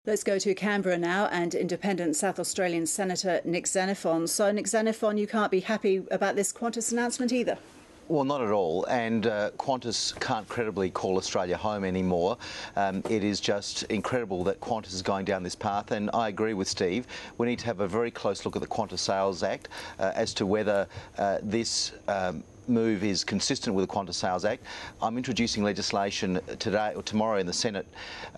Let's go to Canberra now and independent South Australian Senator Nick Xenophon. So, Nick Xenophon, you can't be happy about this Qantas announcement either? Well, not at all, and Qantas can't credibly call Australia home anymore. It is just incredible that Qantas is going down this path, and I agree with Steve. We need to have a very close look at the Qantas Sales Act as to whether this move is consistent with the Qantas Sales Act. I'm introducing legislation today or tomorrow in the Senate,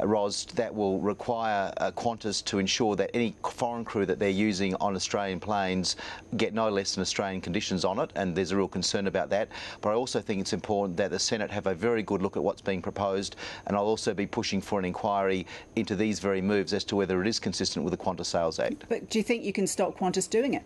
Ros, that will require Qantas to ensure that any foreign crew that they're using on Australian planes get no less than Australian conditions on it, and there's a real concern about that. But I also think it's important that the Senate have a very good look at what's being proposed, and I'll also be pushing for an inquiry into these very moves as to whether it is consistent with the Qantas Sales Act. But do you think you can stop Qantas doing it?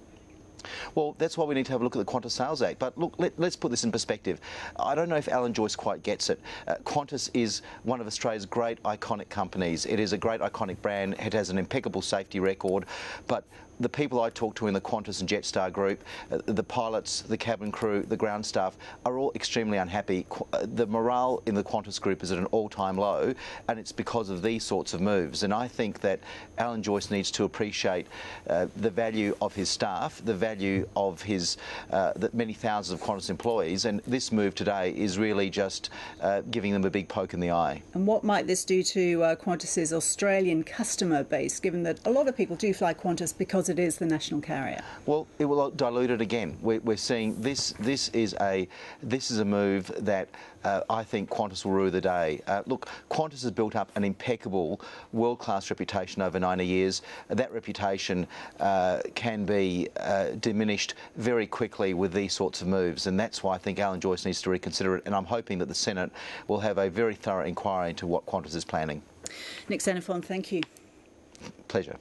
Well, that's why we need to have a look at the Qantas Sales Act. But look, let's put this in perspective. I don't know if Alan Joyce quite gets it. Qantas is one of Australia's great iconic companies. It is a great iconic brand. It has an impeccable safety record. But the people I talk to in the Qantas and Jetstar group, the pilots, the cabin crew, the ground staff, are all extremely unhappy. The morale in the Qantas group is at an all-time low, and it's because of these sorts of moves. And I think that Alan Joyce needs to appreciate the value of his staff, the value of his the many thousands of Qantas employees, and this move today is really just giving them a big poke in the eye. And what might this do to Qantas's Australian customer base, given that a lot of people do fly Qantas because it is the national carrier? Well, it will dilute it again. We're seeing this is a move that I think Qantas will rue the day. Look, Qantas has built up an impeccable, world-class reputation over 90 years. That reputation can be diminished very quickly with these sorts of moves, and that's why I think Alan Joyce needs to reconsider it, and I'm hoping that the Senate will have a very thorough inquiry into what Qantas is planning. Nick Xenophon, thank you. Pleasure.